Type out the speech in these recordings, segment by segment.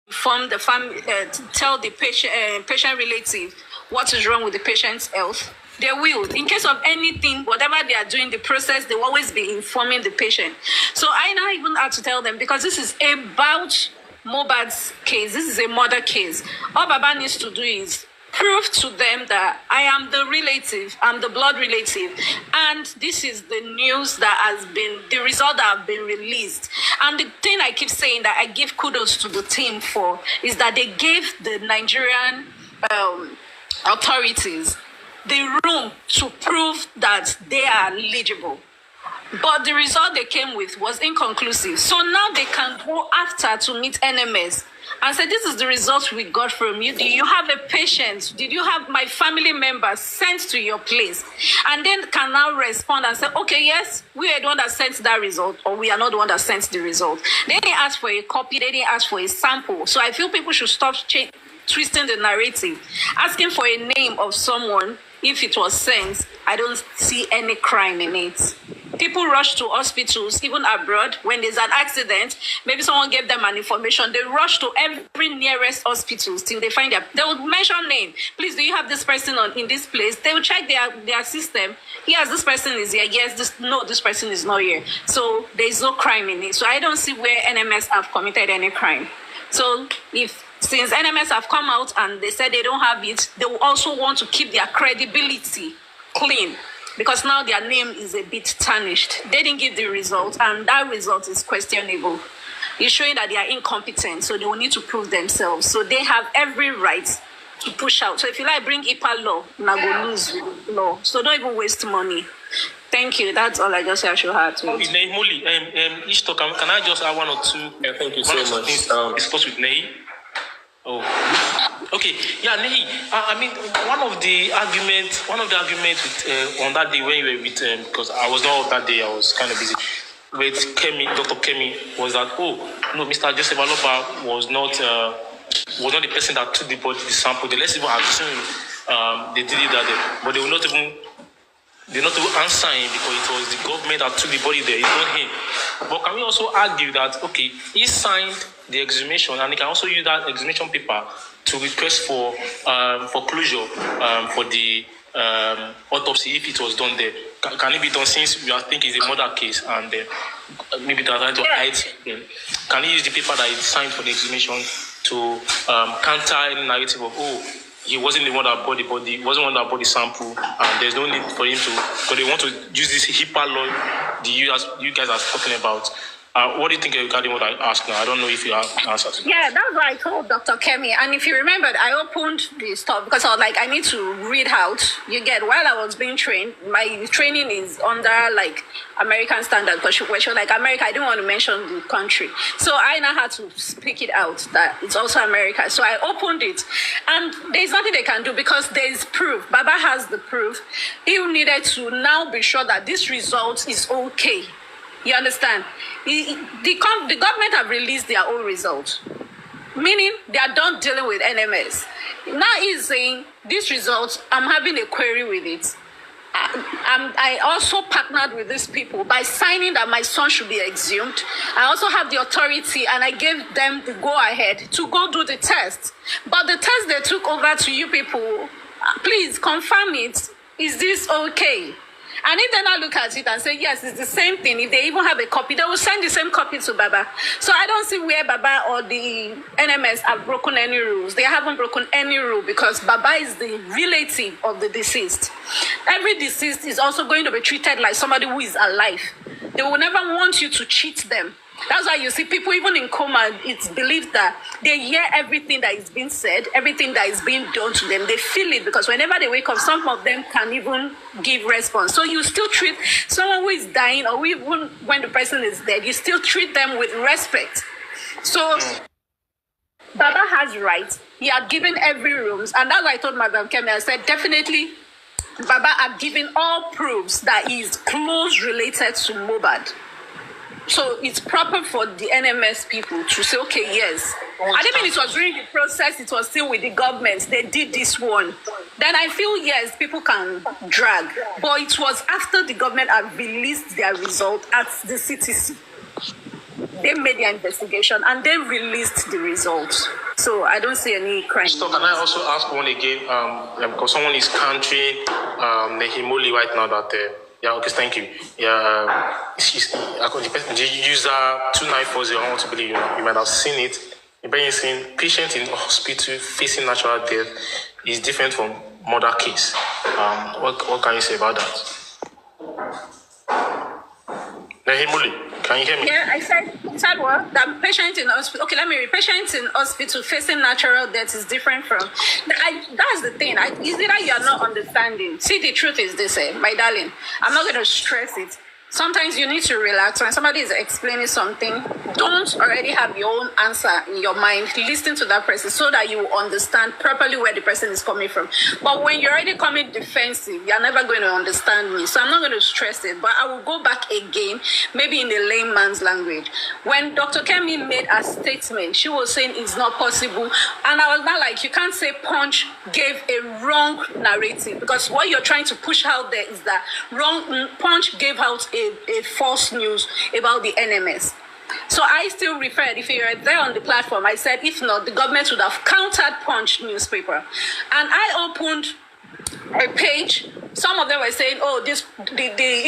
inform the family, tell the patient relative what is wrong with the patient's health. They will. In case of anything, whatever they are doing, the process, they will always be informing the patient. So I now even have to tell them, because this is about Mohbad's case. This is a murder case. All Baba needs to do is prove to them that I am the relative, I'm the blood relative, and this is the news that has been, the result that have been released. And the thing I keep saying that I give kudos to the team for is that they gave the Nigerian authorities the room to prove that they are eligible. But the result they came with was inconclusive. So now they can go after to meet NMS and say, this is the result we got from you. Did you have a patient? Did you have my family members sent to your place? And then can now respond and say, okay, yes, we are the one that sent that result, or we are not the one that sent the result. They didn't ask for a copy. They didn't ask for a sample. So I feel people should stop twisting the narrative. Asking for a name of someone, if it was sent, I don't see any crime in it. People rush to hospitals, even abroad, when there's an accident, maybe someone gave them an information, they rush to every nearest hospitals till they find they will mention name. Please, do you have this person in this place? They will check their system. Yes, this person is here. Yes, this person is not here. So there's no crime in it. So I don't see where NMS have committed any crime. So since NMS have come out and they said they don't have it, they will also want to keep their credibility clean, because now their name is a bit tarnished. They didn't give the result, and that result is questionable. It's showing that they are incompetent, so they will need to prove themselves. So they have every right to push out. So if you like, bring IPA law, now go lose law. So don't even waste money. Thank you. That's all I just say I should have to. Molly, each talk, can I just add one or two? Yeah, thank you so much. Discuss with Nei. Oh, okay. Yeah, Nei. I mean, one of the arguments with on that day when you were with because I was not that day, I was kind of busy with Dr. Kemi, was that Mr. Joseph Aloba was not the person that took the sample. Let's even assume they did it that day, but they will not even. They're not even answering because it was the government that took the body there. It's not him. But can we also argue that, okay, he signed the exhumation and he can also use that exhumation paper to request for closure for the autopsy if it was done there? Can it be done, since we are thinking it's a murder case and maybe they're trying to hide something? Can he use the paper that he signed for the exhumation to counter any narrative of, he wasn't the one that bought the body, wasn't one that bought the sample, and there's no need for him to, but they want to use this HIPAA law you guys are talking about. What do you think regarding what I asked now? I don't know if you have answers. Yeah, that's what I told Dr. Kemi. And if you remembered, I opened the stuff because I was like, I need to read out. You get, while I was being trained, my training is under like American standard, because she was like, America, I didn't want to mention the country. So I now had to speak it out that it's also America. So I opened it. And there's nothing they can do because there is proof. Baba has the proof. He needed to now be sure that this result is okay. You understand? The government have released their own results, meaning they are done dealing with NMS. Now he's saying, this result, I'm having a query with it. I also partnered with these people by signing that my son should be exhumed. I also have the authority and I gave them the go-ahead to go do the test. But the test they took over to you people, please confirm it. Is this okay? And if they now look at it and say, yes, it's the same thing, if they even have a copy, they will send the same copy to Baba. So I don't see where Baba or the NMS have broken any rules. They haven't broken any rule because Baba is the relative of the deceased. Every deceased is also going to be treated like somebody who is alive. They will never want you to cheat them. That's why you see people, even in coma, it's believed that they hear everything that is being said, everything that is being done to them. They feel it because whenever they wake up, some of them can even give response. So you still treat someone who is dying, or even when the person is dead, you still treat them with respect. So Baba has rights. He had given every rooms. And that's why I told Madam Kemi, I said, definitely, Baba had given all proofs that he is close related to Mohbad. So it's proper for the NMS people to say, okay, yes. I didn't mean it was during the process, it was still with the government. They did this one. Then I feel, yes, people can drag. But it was after the government had released their result at the CTC. they made their investigation and they released the results. So I don't see any crime. So can I also ask one again? Because someone is countering Nehimoli right now that yeah, okay, thank you. Yeah, the user 2940, I want to believe you might have seen it. You've been saying patient in hospital facing natural death is different from murder case. What can you say about that? Nehimoli, can you hear me? Yeah, I said what? That patient in hospital. Okay, let me read. Patient in hospital facing natural death is different from. That's the thing. Is it that you are not understanding? See, the truth is this, my darling. I'm not going to stress it. Sometimes you need to relax. When somebody is explaining something, don't already have your own answer in your mind. Listen to that person so that you understand properly where the person is coming from. But when you're already coming defensive, you're never going to understand me. So I'm not going to stress it. But I will go back again, maybe in a layman's language. When Dr. Kemi made a statement, she was saying it's not possible. And I was not like, you can't say Punch gave a wrong narrative. Because what you're trying to push out there is that Punch gave out a false news about the NMS. So I still referred, if you were there on the platform, I said, if not, the government would have countered Punch newspaper. And I opened a page. Some of them were saying, oh, the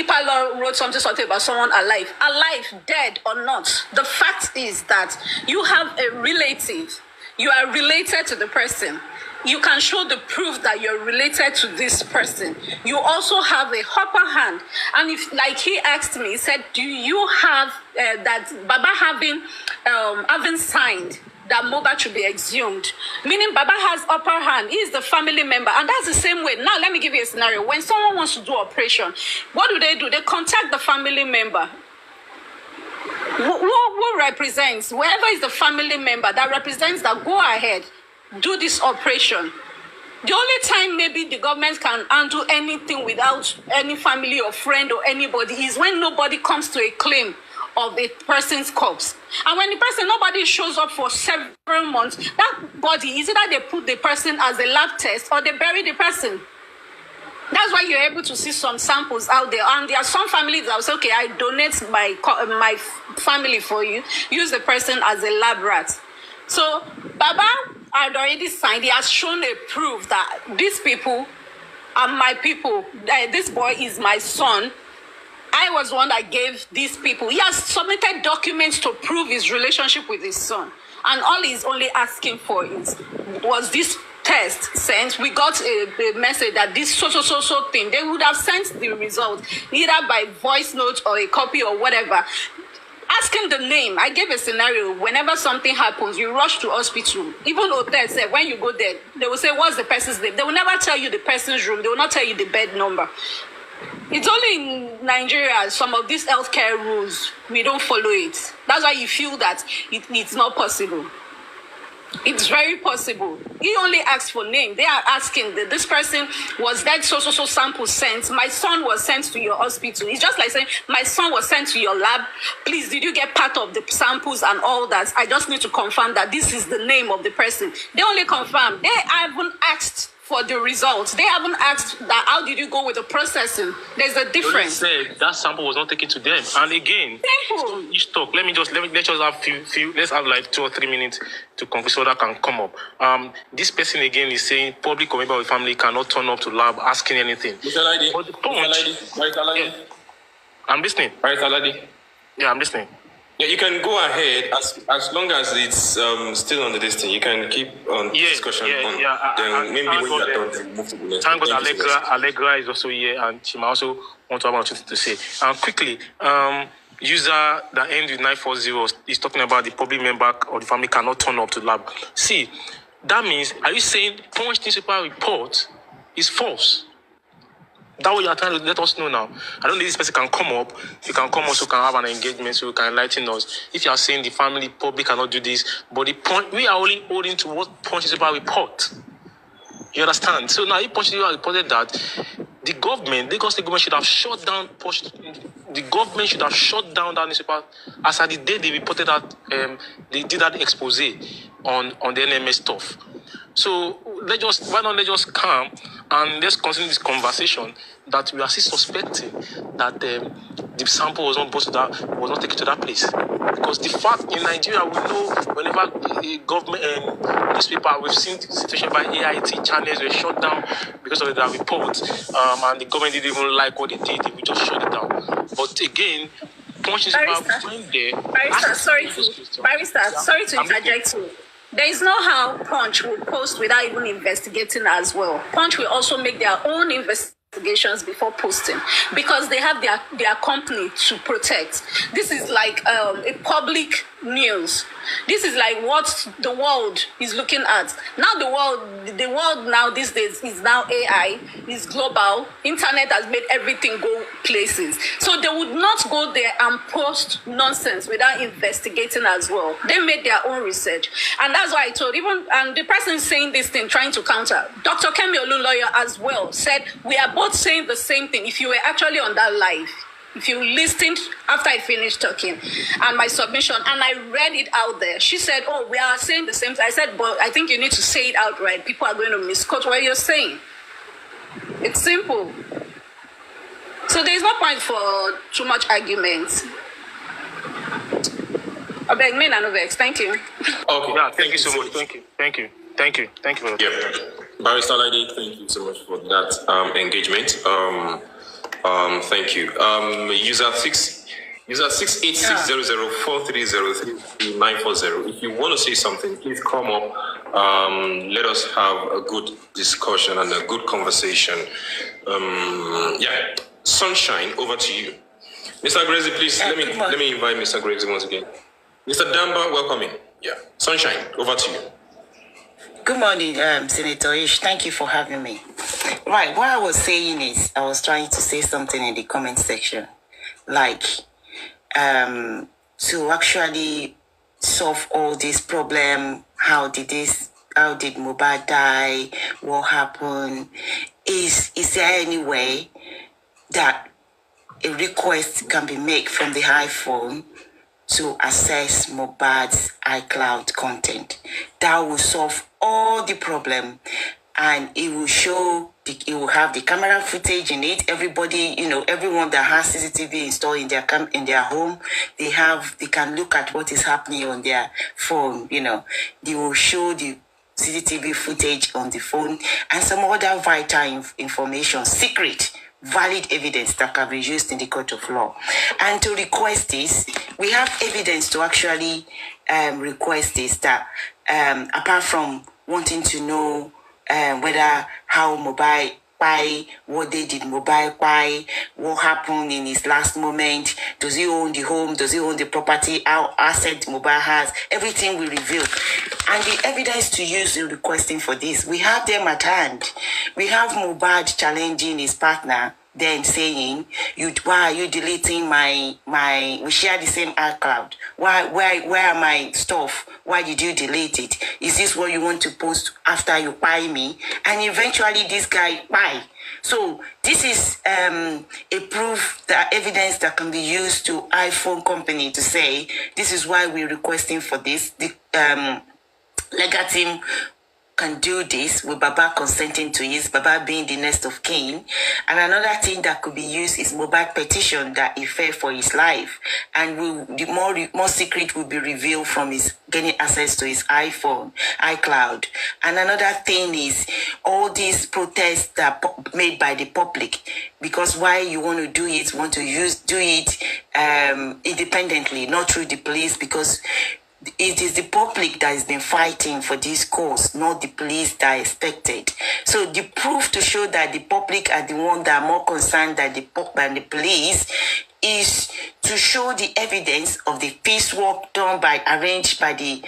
Icloud wrote something about someone alive. Alive, dead or not. The fact is that you have a relative. You are related to the person. You can show the proof that you're related to this person. You also have a upper hand. And if, like he asked me, he said, do you have that Baba having signed that Mohbad should be exhumed? Meaning Baba has upper hand. He is the family member. And that's the same way. Now, let me give you a scenario. When someone wants to do operation, what do? They contact the family member. Who represents? Whoever is the family member that represents that, go ahead. Do this operation. The only time maybe the government can undo anything without any family or friend or anybody is when nobody comes to a claim of a person's corpse. And when the person, nobody shows up for several months, that body, is it that they put the person as a lab test or they bury the person? That's why you're able to see some samples out there. And there are some families that will say, okay, I donate my family for you. Use the person as a lab rat. So Baba had already signed. He has shown a proof that these people are my people. This boy is my son. I was the one that gave these people. He has submitted documents to prove his relationship with his son. And all he's only asking for was this test sent. We got a message that this so thing. They would have sent the result either by voice note or a copy or whatever. Ask him the name. I gave a scenario. Whenever something happens, you rush to hospital. Even hotel said, when you go there, they will say, what's the person's name? They will never tell you the person's room. They will not tell you the bed number. It's only in Nigeria, some of these healthcare rules, we don't follow it. That's why you feel that it's not possible. It's very possible. He only asked for name. They are asking that this person was that so sample sent. My son was sent to your hospital. It's just like saying, my son was sent to your lab. Please, did you get part of the samples and all that? I just need to confirm that this is the name of the person. They only confirm. They haven't asked for the results. They haven't asked that how did you go with the processing. There's a difference. They said that sample was not taken to them. And again, so each talk. Let's just have let's have like 2 or 3 minutes to confess so that can come up. This person again is saying public or member of the family cannot turn up to lab asking anything. Mr. Lady, but the point, yeah, I'm listening. Right, Aladi. Yeah, I'm listening. Yeah, you can go ahead as long as it's still on the listing. You can keep on discussion. Then maybe when you are done, then move to the next. Thank God, Allegra is also here, and she might also want to have something to say. Quickly, user that ends with 940 is talking about the public member of the family cannot turn up to lab. See, that means, are you saying Punch newspaper report is false? That what you are trying to let us know now. I don't think this person can come up. If you can come up, so can have an engagement, so you can enlighten us. If you are saying the family public cannot do this, but the point we are only holding to what Punch newspaper report. You understand? So now if Punch newspaper reported that the government, Lagos State government should have shut down Punch. The government should have shut down that newspaper as at the day they reported that they did that expose on the NMS stuff. So why don't they just come and let's continue this conversation that we are still suspecting that the sample was not taken to that place. Because the fact in Nigeria, we know whenever the government and newspaper, we've seen the situation by AIT channels were shut down because of that report, and the government didn't even like what they did. They would just shut it down. But again, Punch is about going there. Barrister, sorry to interject you. There is no how Punch will post without even investigating as well. Punch will also make their own investigations before posting because they have their company to protect. This is like a public news. This is like what the world is looking at. Now the world now these days is now AI, is global. Internet has made everything go places. So they would not go there and post nonsense without investigating as well. They made their own research. And that's why I told even and the person saying this thing, trying to counter, Dr. Kemi Olunloyo as well said we are both saying the same thing. If you were actually on that live, if you listened after I finished talking and my submission and I read it out there, she said, oh, we are saying the same thing. I said, but I think you need to say it outright. People are going to misquote what you're saying. It's simple. So there's no point for too much argument. I beg me and vex. Thank you. Okay. Yeah, thank you so much. Thank you for that. Yeah. Barrister Lady, thank you so much for that engagement. Thank you. User 686004303940. If you want to say something, please come up. Let us have a good discussion and a good conversation. Sunshine, over to you. Mr. Gracie, please let me invite Mr. Gracie once again. Mr. Damba, welcome in. Yeah. Sunshine, over to you. Good morning, Senator Ish. Thank you for having me. Right, what I was saying is, I was trying to say something in the comment section, like, to actually solve all this problem, how did Mohbad die, what happened, is there any way that a request can be made from the iPhone to access Mohbad's Icloud content? That will solve all the problem, and it will show, it will have the camera footage in it. Everybody, everyone that has CCTV installed in their home, they can look at what is happening on their phone. They will show the CCTV footage on the phone and some other vital information, secret, valid evidence that can be used in the court of law. And to request this, we have evidence to actually request this, that apart from wanting to know whether how Mohbad, why, what they did Mohbad, why, what happened in his last moment, does he own the home, does he own the property, how asset Mohbad has, everything we reveal. And the evidence to use in requesting for this, we have them at hand. We have Mohbad challenging his partner, then saying, why are you deleting my we share the same iCloud. Where are my stuff? Why did you delete it? Is this what you want to post after you buy me? And eventually this guy buy. So this is a proof, that evidence that can be used to iPhone company to say, this is why we're requesting for this. The legal team can do this with Baba consenting to it, Baba being the next of kin. And another thing that could be used is Mohbad petition that he feared for his life, and the more secret will be revealed from his getting access to his iPhone, iCloud. And another thing is all these protests that made by the public, because why you want to do it, do it independently, not through the police, because it is the public that has been fighting for this cause, not the police that are expected. So the proof to show that the public are the one that are more concerned than the police is to show the evidence of the piecework arranged by the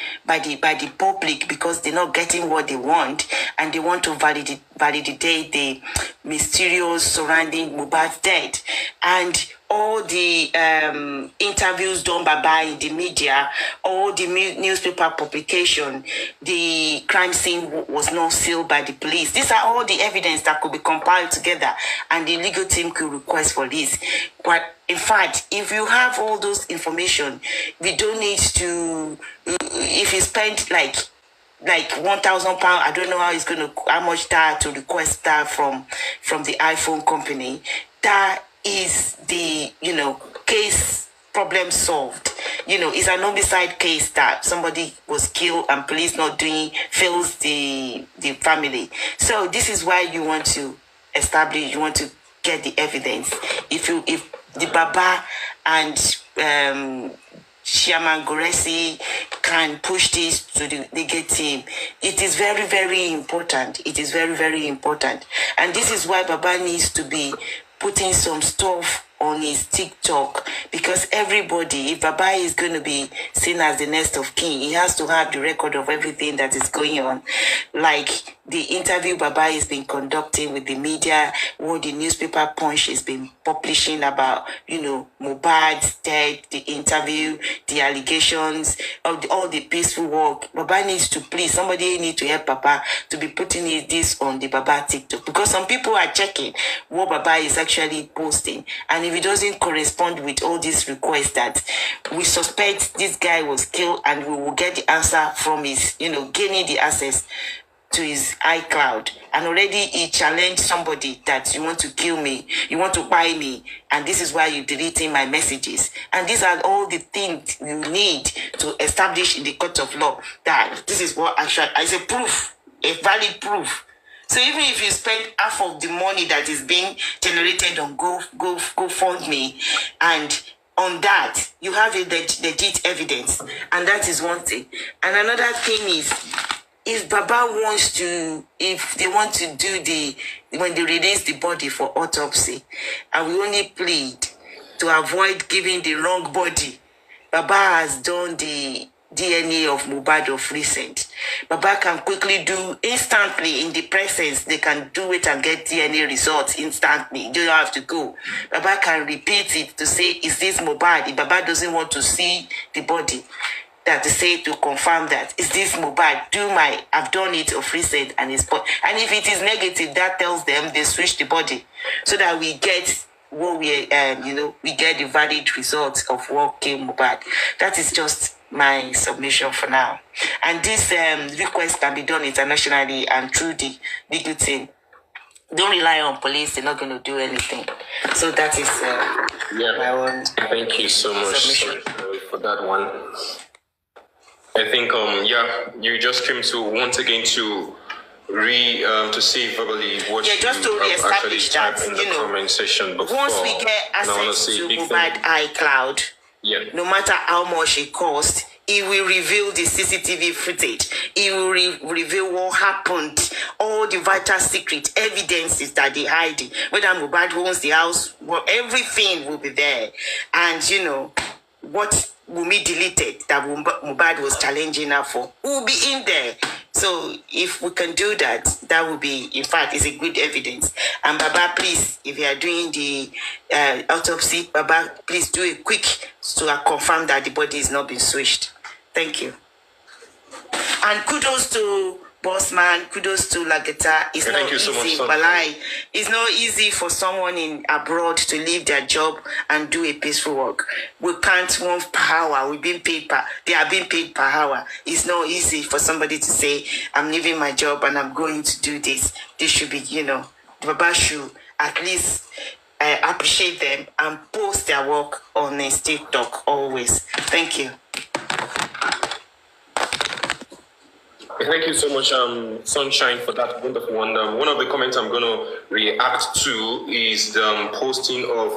public, because they're not getting what they want, and they want to validate the mysterious surrounding Mohbad's death. And all the interviews done by in the media, all the newspaper publication, the crime scene was not sealed by the police. These are all the evidence that could be compiled together, and the legal team could request for this. But in fact, if you have all those information, we don't need to, if you spend like £1,000, I don't know how much that to request that from the iPhone company. That is the case problem solved. it's an homicide case that somebody was killed and police not doing, fails the family. So this is why you want to establish, you want to get the evidence. If the Baba and Chairman Goresi can push this to the legal team, it is very, very important. It is very, very important. And this is why Baba needs to be putting some stuff on his TikTok, because everybody, if Baba is going to be seen as the next of kin, he has to have the record of everything that is going on. Like the interview Baba has been conducting with the media, what the newspaper Punch has been publishing about, Mohbad'S death, the interview, the allegations, of all the peaceful work. Baba needs to, please, somebody need to help Baba to be putting this on the Baba TikTok, because some people are checking what Baba is actually posting, and if it doesn't correspond with all these requests that we suspect this guy was killed, and we will get the answer from his, gaining the access to his Icloud. And already he challenged somebody that you want to kill me, you want to buy me, and this is why you're deleting my messages. And these are all the things you need to establish in the court of law that this is what actually is a proof, a valid proof. So even if you spend half of the money that is being generated on GoFundMe, and on that you have a legit evidence, and that is one thing. And another thing is, if Baba wants to, if they want to do when they release the body for autopsy, and we only plead to avoid giving the wrong body. Baba has done the DNA of Mohbad of recent. Baba can quickly do instantly in the presence. They can do it and get DNA results instantly. You don't have to go. Baba can repeat it to say, is this Mohbad? If Baba doesn't want to see the body, that to say to confirm that, is this Mohbad? I've done it of recent, and it's, and if it is negative, that tells them they switch the body, so that we get what we get the valid results of what came Mohbad. That is just my submission for now. And this request can be done internationally and through the legal team. Don't rely on police; they're not going to do anything. So that is my own. Thank you so much for that one. I think you just came to once again to say verbally what you just to have actually typed in the know, comment section before. Once we get access to Mohbad Icloud, no matter how much it costs, it will reveal the CCTV footage. It will reveal what happened, all the vital secret evidences that they hide. Whether Mohbad owns the house, everything will be there. And what Wummi deleted that Mohbad was challenging her for will be in there. So if we can do that, that will be, in fact, is a good evidence. And Baba, please, if you are doing the autopsy, Baba, please do it quick to confirm that the body is not being switched. Thank you. And kudos to Bossman, kudos to Lageta. It's not easy, Balai. It's not easy for someone in abroad to leave their job and do a peaceful work. We can't want per hour. We've been paid they are being paid per hour. It's not easy for somebody to say, I'm leaving my job and I'm going to do this. This should be, Baba should at least appreciate them and post their work on his TikTok always. Thank you. Thank you so much, Sunshine, for that wonderful one. One of the comments I'm going to react to is the posting of,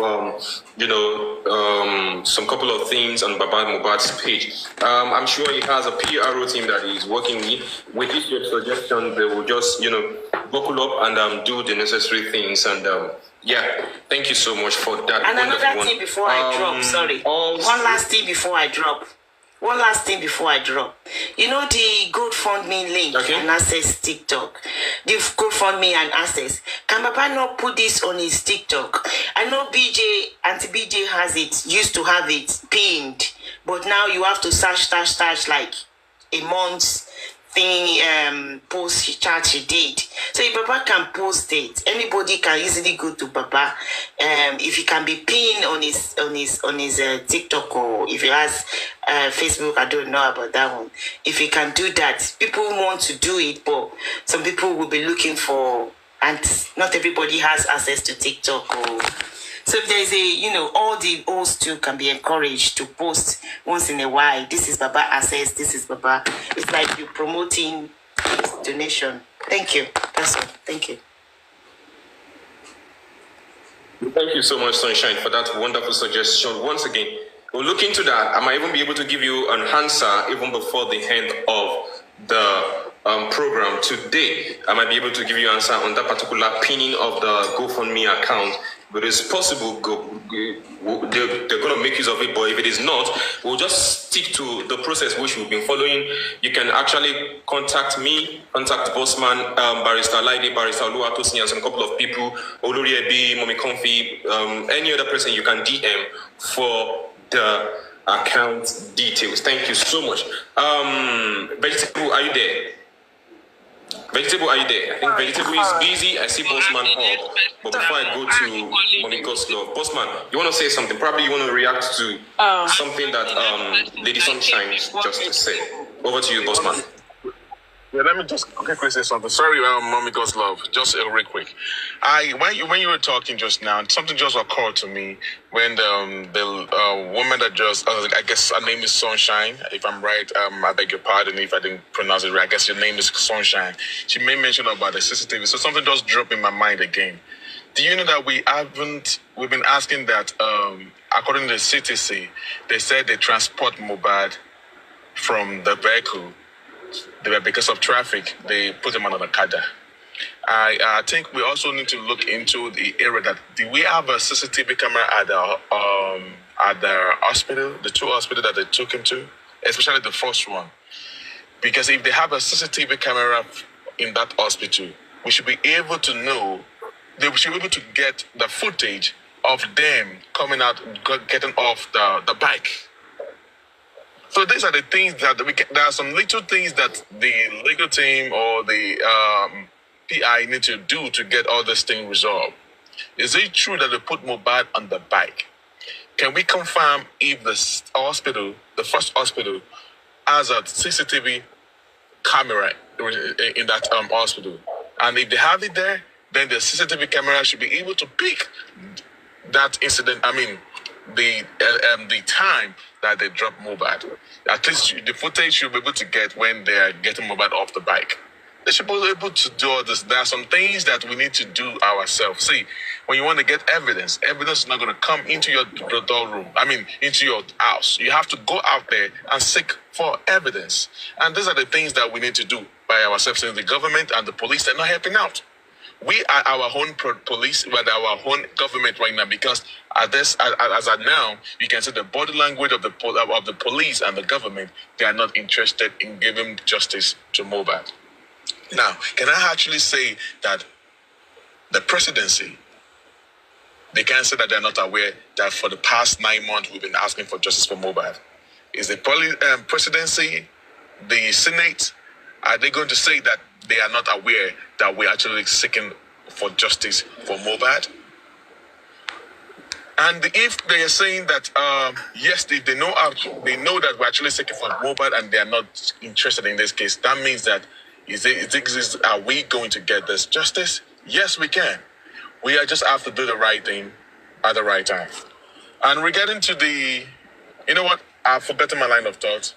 some couple of things on Baba Mohbad's page. I'm sure he has a PRO team that he's working with. With this your suggestion, they will just, buckle up and do the necessary things. And thank you so much for that. And another thing before I drop, sorry. One last thing before I drop. You know the GoFundMe link and access TikTok. The GoFundMe and access. Can Baba not put this on his TikTok? I know Auntie BJ has it, used to have it pinned, but now you have to search like a month's thing, post chat she did. So if Baba can post it, anybody can easily go to Baba. If he can be pinned on his TikTok, or if he has Facebook, I don't know about that one. If he can do that, people want to do it, but some people will be looking for, and not everybody has access to TikTok or So if there's all the hosts too can be encouraged to post once in a while. This is Baba Access, this is Baba. It's like you're promoting donation. Thank you. That's all. Thank you. Thank you so much, Sunshine, for that wonderful suggestion. Once again, we'll look into that. I might even be able to give you an answer even before the end of the program today. I might be able to give you an answer on that particular pinning of the GoFundMe account. But it's possible they're going to make use of it. But if it is not, we'll just stick to the process which we've been following. You can actually contact me, contact Bossman, Barrister Laide, Barrister Oluwatosin, and some couple of people, Olori Ebi, Mommy Comfy, any other person you can DM for the account details. Thank you so much. Vegetable, are you there? Vegetable, are you there? I think Vegetable is busy. I see Bossman up. But before I go to Mommy God's Love, Bossman, you want to say something? Probably you want to react to something that Lady Sunshine just said. Over to you, Bossman. Yeah, let me just quickly say something. Sorry, Mommy God's Love. Just real quick. When you were talking just now, something just occurred to me when the woman that just, I guess her name is Sunshine. If I'm right, I beg your pardon if I didn't pronounce it right. I guess your name is Sunshine. She made mention about the CCTV. So something just dropped in my mind again. Do you know that we've been asking that, according to the CTC, they said they transport Mohbad from the vehicle. Because of traffic, they put them on an Okada. I think we also need to look into the area that do we have a CCTV camera at the hospital, the two hospitals that they took him to, especially the first one. Because if they have a CCTV camera in that hospital, we should be able to know, they should be able to get the footage of them coming out, getting off the bike. So these are the things that there are some little things that the legal team or the PI need to do to get all this thing resolved. Is it true that they put Mohbad on the bike? Can we confirm if the hospital, the first hospital, has a CCTV camera in that hospital? And if they have it there, then the CCTV camera should be able to pick that incident. I mean, the time that they drop Mohbad. At least the footage should be able to get when they are getting Mohbad off the bike. They should be able to do all this. There are some things that we need to do ourselves. See, when you want to get evidence is not going to come into your door room. Into your house. You have to go out there and seek for evidence. And these are the things that we need to do by ourselves. And the government and the police, they're not helping out. We are our own police, we are our own government right now, because as of now, you can see the body language of the police and the government, they are not interested in giving justice to Mohbad. Now, can I actually say that the presidency, they can say that they're not aware that for the past 9 months, we've been asking for justice for Mohbad? Is the presidency, the Senate, are they going to say that they are not aware that we're actually seeking for justice for Mohbad? And if they are saying that, yes, if they know that we're actually seeking for Mohbad and they are not interested in this case, that means that are we going to get this justice? Yes, we can. We just have to do the right thing at the right time. And regarding to you know what? I've forgotten my line of thought.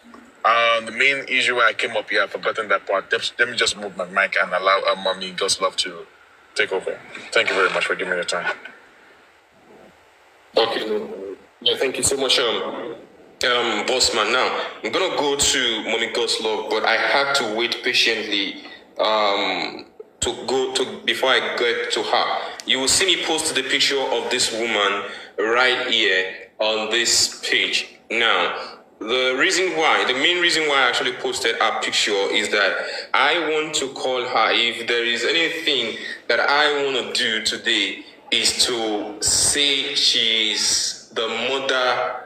The main issue where I came up here, I've forgotten that part. Let me just move my mic and allow Mommy God's Love to take over. Thank you very much for giving me the time. Okay. Yeah, thank you so much, Bossman. Now, I'm going to go to Mommy God's Love, but I had to wait patiently before I get to her. You will see me post the picture of this woman right here on this page. Now, the main reason why I actually posted a picture is that I want to call her. If there is anything that I want to do today is to say she's the mother,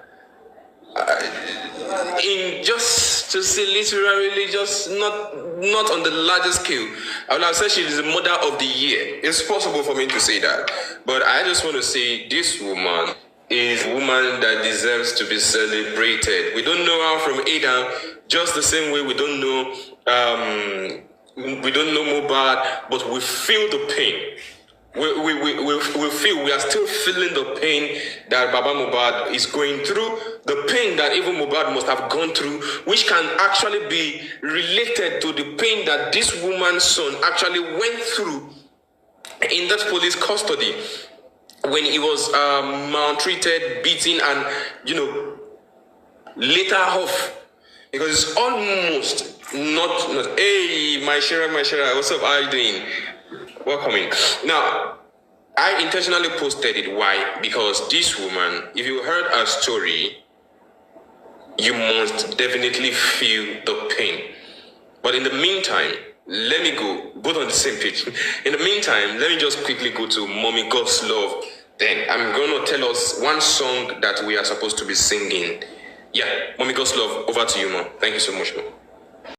to say literally, just not on the larger scale. I would have said she's the mother of the year. It's possible for me to say that. But I just want to say this woman is a woman that deserves to be celebrated. We don't know her from Adam, just the same way we don't know Mohbad, but we feel the pain. we feel we are still feeling the pain that Baba Mohbad is going through, the pain that even Mohbad must have gone through, which can actually be related to the pain that this woman's son actually went through in that police custody when he was maltreated, beaten, and later off, because it's almost not. Hey, my Shira, what's up? How are you doing? Welcome in. Now, I intentionally posted it. Why? Because this woman, if you heard her story, you must definitely feel the pain. But in the meantime, let me go both on the same page. In the meantime, let me just quickly go to Mommy God's Love. Then I'm going to tell us one song that we are supposed to be singing. Yeah, Mommy God's Love, over to you, Mom. Thank you so much, Mom.